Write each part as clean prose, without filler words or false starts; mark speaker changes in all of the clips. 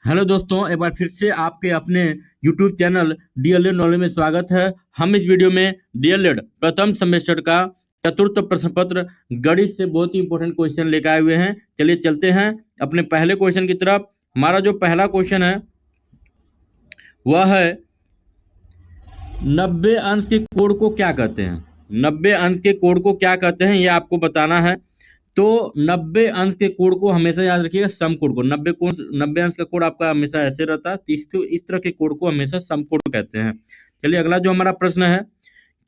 Speaker 1: Hello दोस्तों, एक बार फिर से आपके अपने YouTube चैनल डीएलएड नॉलेज में स्वागत है। हम इस वीडियो में डीएलएड प्रथम सेमेस्टर का चतुर्थ प्रश्न पत्र गणित से बहुत ही इंपॉर्टेंट क्वेश्चन लेकर आए हुए हैं। चलिए चलते हैं अपने पहले क्वेश्चन की तरफ। हमारा जो पहला क्वेश्चन है वह है 90 अंश के कोण को क्या कहते हैं। 90 अंश के कोण को क्या कहते हैं ये आपको बताना है। तो 90 अंश के कोण को हमेशा याद रखिएगा समकोण को। 90 अंश का कोण आपका हमेशा ऐसे रहता है, तो इसको इस तरह के कोण को हमेशा समकोण कहते हैं। चलिए अगला जो हमारा प्रश्न है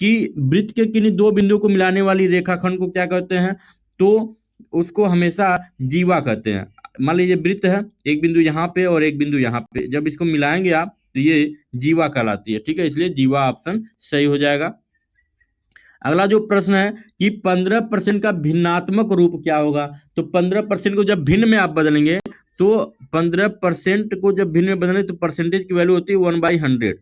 Speaker 1: कि वृत्त के किन्हीं दो बिंदुओं को मिलाने वाली रेखाखंड को क्या कहते हैं। तो उसको हमेशा जीवा कहते हैं। मान लीजिए वृत्त है, एक बिंदु यहाँ पे और एक बिंदु यहाँ पे, जब इसको मिलाएंगे आप तो ये जीवा कहलाती है। ठीक है, इसलिए जीवा ऑप्शन सही हो जाएगा। अगला जो प्रश्न है कि 15% का भिन्नात्मक रूप क्या होगा। तो 15% को जब भिन्न में आप बदलेंगे तो 15% को जब भिन्न में बदलेंगे तो परसेंटेज की वैल्यू होती है 1/100।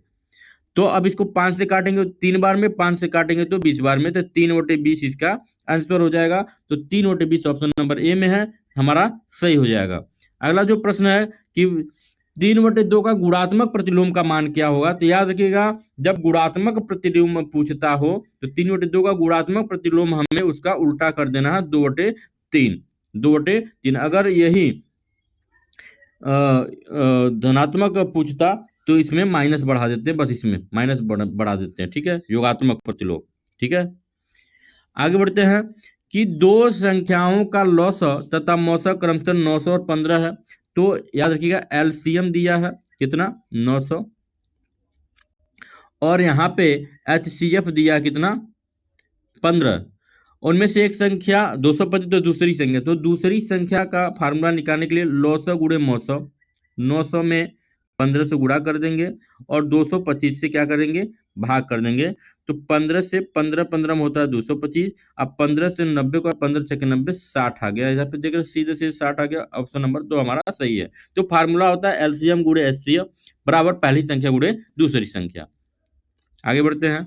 Speaker 1: तो अब इसको 5 से काटेंगे 3 बार में, 5 से काटेंगे तो 20 बार में, तो 3/20 इसका आंसर हो जाएगा। तो 3/20 ऑप्शन नंबर ए में है, हमारा सही हो जाएगा। अगला जो प्रश्न है कि 3/2 का गुणात्मक प्रतिलोम का मान क्या होगा। तो याद रखिएगा, जब गुणात्मक प्रतिलोम पूछता हो तो 3/2 का गुणात्मक प्रतिलोम हमें उसका उल्टा कर देना है 2/3। 2/3 अगर यही धनात्मक पूछता तो इसमें माइनस बढ़ा देते हैं, बस इसमें माइनस बढ़ा देते हैं। ठीक है, योगात्मक प्रतिलोम। ठीक है, आगे बढ़ते हैं कि दो संख्याओं का लॉसा तथा मौसा क्रमशः 900 और 15 है। तो याद रखिएगा एलसीएम दिया है कितना 900, और यहाँ पे एचसीएफ दिया कितना 15। उनमें से एक संख्या 225 तो दूसरी संख्या, तो दूसरी संख्या का फार्मूला निकालने के लिए लॉसा गुणे मौसा, 900 में 15 से गुणा कर देंगे और 225 से क्या करेंगे भाग कर देंगे। तो 15 से 15 15 में होता है 225। अब 15 से 90 को 15 6 90 60 आ गया। यहाँ पे देखिए सीधे सीधे 60 आ गया। ऑप्शन नंबर 2 हमारा सही है। तो फार्मूला होता है एलसीएम गुणे एचसीएफ बराबर पहली संख्या गुणे दूसरी संख्या। आगे बढ़ते हैं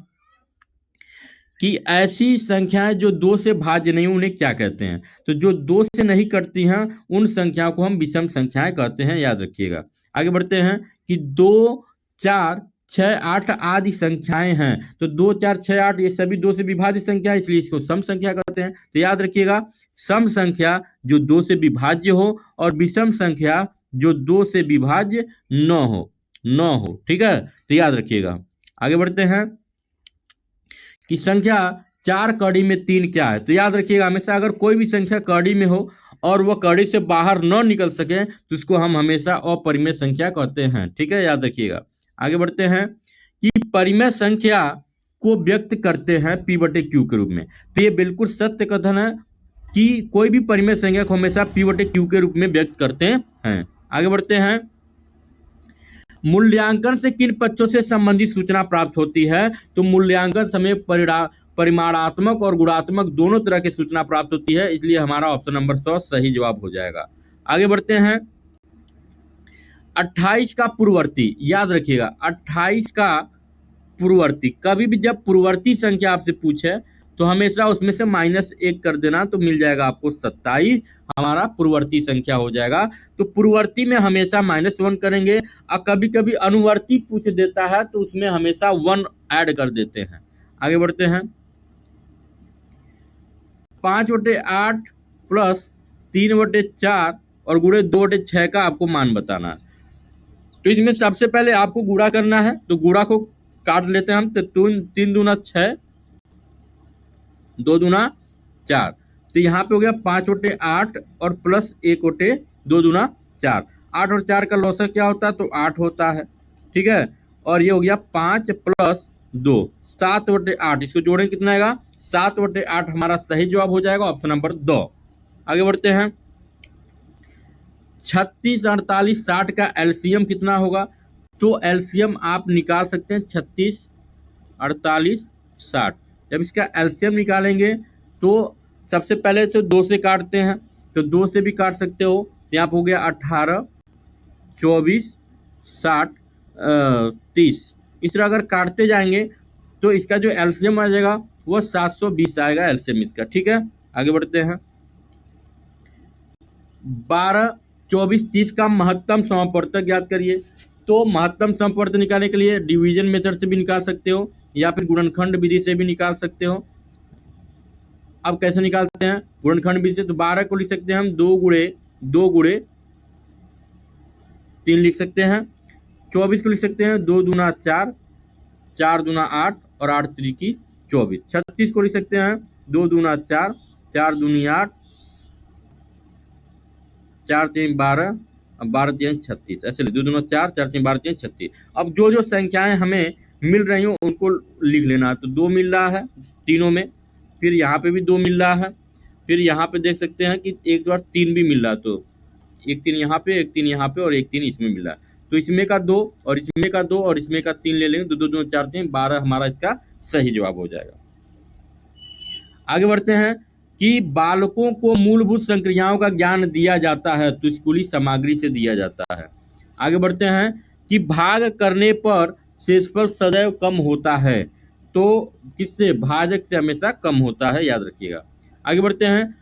Speaker 1: कि ऐसी संख्याएं जो 2 से भाज्य नहीं उन्हें क्या कहते हैं। तो जो 2 से नहीं कटती हैं उन संख्याओं को हम विषम संख्याएं कहते हैं, याद रखिएगा। आगे बढ़ते हैं कि 2 4 6 8 आदि संख्याएं हैं। तो 2 4 6 8 ये सभी 2 से विभाज्य संख्या है, इसलिए इसको सम संख्या कहते हैं। तो याद रखिएगा, सम संख्या जो 2 से विभाज्य हो और विषम संख्या जो 2 से विभाज्य न हो। ठीक है, तो याद रखिएगा। आगे बढ़ते हैं कि संख्या 4 कड़ी में 3 क्या है। तो याद रखिएगा, हमेशा अगर कोई भी संख्या कड़ी में हो और वह कड़ी से बाहर न निकल सके तो उसको हम हमेशा अपरिमेय संख्या कहते हैं। ठीक है, याद रखिएगा। आगे बढ़ते हैं कि परिमेय संख्या को व्यक्त करते हैं P/Q के रूप में। तो ये बिल्कुल सत्य कथन है कि कोई भी परिमेय संख्या को हमेशा P/Q के रूप में व्यक्त करते हैं। आगे बढ़ते हैं, मूल्यांकन से किन पक्षों से संबंधित सूचना प्राप्त होती है। तो मूल्यांकन समय परिमाणात्मक और गुणात्मक दोनों तरह की सूचना प्राप्त होती है, इसलिए हमारा ऑप्शन नंबर 100 सही जवाब हो जाएगा। आगे बढ़ते हैं, 28 का पूर्ववर्ती, याद रखिएगा 28 का पूर्ववर्ती, कभी भी जब पूर्ववर्ती संख्या आपसे पूछे तो हमेशा उसमें से -1 कर देना, तो मिल जाएगा आपको 27, हमारा पूर्ववर्ती संख्या हो जाएगा। तो पूर्ववर्ती में हमेशा -1 करेंगे, और कभी कभी अनुवर्ती पूछ देता है तो उसमें हमेशा 1 ऐड कर देते हैं। आगे बढ़ते हैं, 5/8 प्लस 3/4 और गुणे 2/6 का आपको मान बताना है। तो इसमें सबसे पहले आपको गुणा करना है, तो गुणा को काट लेते हैं हम। तो 3 दूना 6, 2 दूना 4, तो यहाँ पे हो गया 5/8 और प्लस 1/2 दूना 4। 8 और 4 का लॉसर क्या होता है, तो 8 होता है। ठीक है, और ये हो गया 5 प्लस 2 7/8, इसको जोड़ें कितना आएगा 7/8, हमारा सही जवाब हो जाएगा ऑप्शन नंबर 2। आगे बढ़ते हैं, 36 48 60 का एलसीएम कितना होगा। तो एलसीएम आप निकाल सकते हैं 36 48 60। जब इसका एलसीएम निकालेंगे तो सबसे पहले से 2 से काटते हैं, तो 2 से भी काट सकते हो। तो यहाँ पर हो गया 18 24 60 30। इस तरह अगर काटते जाएंगे तो इसका जो एलसीएम आ जाएगा वो 720 आएगा एलसीएम इसका। ठीक है, आगे बढ़ते हैं, 12 24 30 का महत्तम समापवर्तक ज्ञात करिए। तो महत्तम समापवर्तक निकालने के लिए डिवीजन मेथड से भी निकाल सकते हो या फिर गुणनखंड विधि से भी निकाल सकते हो। अब कैसे निकालते हैं गुणनखंड विधि से? तो 12 को लिख सकते हैं हम 2 गुणे 3 लिख सकते हैं। 24 को लिख सकते हैं 2 दूना 4, 4 दूना 8 और 8 त्रिकी 24। 36 को लिख सकते हैं 2 दूना 4, 4 दूनी 8, 4 3 12, 12 3 36। ऐसे 2 दूना 4, 4 3 12 3 36। अब जो जो संख्याएं हमें मिल रही हो उनको लिख लेना है। तो 2 मिल रहा है तीनों में, फिर यहाँ पे भी 2 मिल रहा है, फिर यहाँ पे देख सकते हैं कि एक बार 3 भी मिल रहा है। तो एक 3 यहाँ पे, एक 3 यहाँ पे और एक 3 इसमें मिल रहा है। तो इसमें का 2 और इसमें का 2 और इसमें का 3 ले लेंगे। 2 2 2 4 3 12 हमारा इसका सही जवाब हो जाएगा। आगे बढ़ते हैं कि बालकों को मूलभूत संक्रियाओं का ज्ञान दिया जाता है तो स्कूली सामग्री से दिया जाता है। आगे बढ़ते हैं कि भाग करने पर शेषफल सदैव कम होता है तो किससे? भाजक से हमेशा कम होता है, याद रखिएगा। आगे बढ़ते हैं,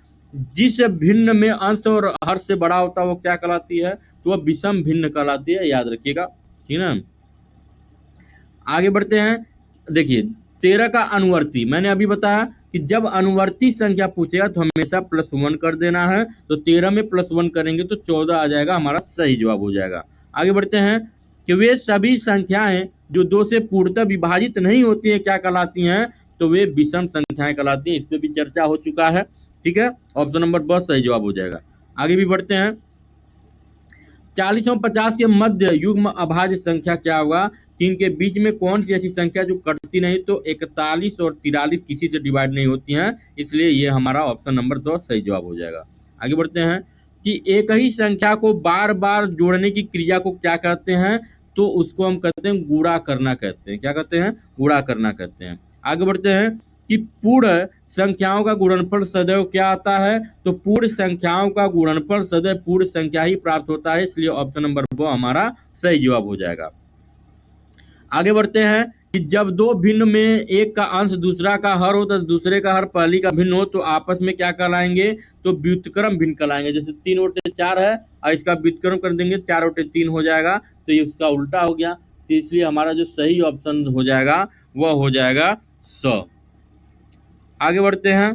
Speaker 1: जिस भिन्न में अंश और हर से बड़ा होता है वो क्या कहलाती है? तो वह विषम भिन्न कहलाती है, याद रखिएगा, ठीक है ना। आगे बढ़ते हैं, देखिए 13 का अनुवर्ती, मैंने अभी बताया कि जब अनुवर्ती संख्या पूछेगा तो हमेशा +1 कर देना है। तो 13 में +1 करेंगे तो 14 आ जाएगा, हमारा सही जवाब हो जाएगा। आगे बढ़ते हैं कि वे सभी संख्याएं जो 2 से पूर्णतः विभाजित नहीं होती हैं क्या कहलाती हैं? तो वे विषम संख्याएं कहलाती हैं। इस पर भी चर्चा हो चुका है, ठीक है। ऑप्शन नंबर ब सही जवाब हो जाएगा। आगे भी बढ़ते हैं, 40 और 50 के मध्य युग्म अभाज्य संख्या क्या होगा? 3 के बीच में कौन सी ऐसी संख्या जो कटती नहीं? तो 41 और 43 किसी से डिवाइड नहीं होती हैं, इसलिए ये हमारा ऑप्शन नंबर 2 सही जवाब हो जाएगा। आगे बढ़ते हैं कि एक ही संख्या को बार बार जोड़ने की क्रिया को क्या कहते हैं? तो उसको हम कहते हैं गुणा करना कहते हैं। क्या कहते हैं? गुणा करना कहते हैं। आगे बढ़ते हैं कि पूर्ण संख्याओं का गुणनफल सदैव क्या आता है? तो पूर्ण संख्याओं का गुणनफल सदैव पूर्ण संख्या ही प्राप्त होता है, इसलिए ऑप्शन नंबर 2 हमारा सही जवाब हो जाएगा। आगे बढ़ते हैं कि जब दो भिन्न में एक का अंश दूसरा का हर हो तो दूसरे का हर पहली का भिन्न हो तो आपस में क्या कहलाएंगे? तो व्युत्क्रम भिन्न कहलाएंगे। जैसे 3/4 है और इसका व्युत्क्रम कर देंगे 4/3 हो जाएगा, तो ये उसका उल्टा हो गया। तो इसलिए हमारा जो सही ऑप्शन हो जाएगा वह हो जाएगा 100। आगे बढ़ते हैं,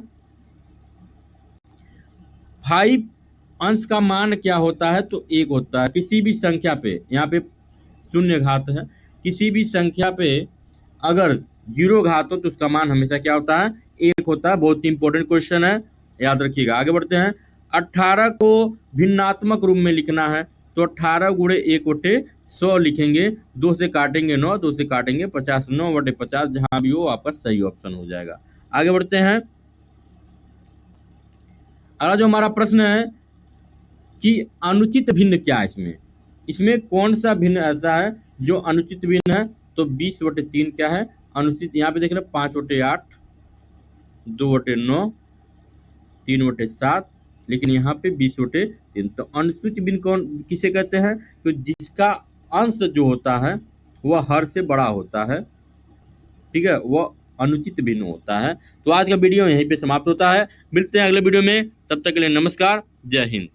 Speaker 1: 5 अंश का मान क्या होता है? तो 1 होता है। किसी भी संख्या पे, यहाँ पे शून्य घात है, किसी भी संख्या पे अगर 0 घात हो तो उसका मान हमेशा क्या होता है? 1 होता है। बहुत ही इंपॉर्टेंट क्वेश्चन है, याद रखिएगा। आगे बढ़ते हैं, 18 को भिन्नात्मक रूप में लिखना है तो 18 गुणे 1/100 लिखेंगे। 2 से काटेंगे 9, 2 से काटेंगे 50, 9/50 जहां भी हो आपका सही ऑप्शन हो जाएगा। आगे बढ़ते हैं, अगला जो हमारा प्रश्न है कि अनुचित भिन्न क्या है इसमें? इसमें कौन सा भिन्न ऐसा है जो अनुचित भिन्न है? तो 20/3 क्या है अनुचित? यहाँ पे देख रहे 5/8, 2/9, 3/7, लेकिन यहाँ पे 20/3। तो अनुचित भिन्न कौन किसे कहते हैं? तो जिसका अंश जो होता है वह हर से बड़ा होता है, ठीक है, वह अनुचित भिन्न होता है। तो आज का वीडियो यहीं पे समाप्त होता है। मिलते हैं अगले वीडियो में, तब तक के लिए नमस्कार, जय हिंद।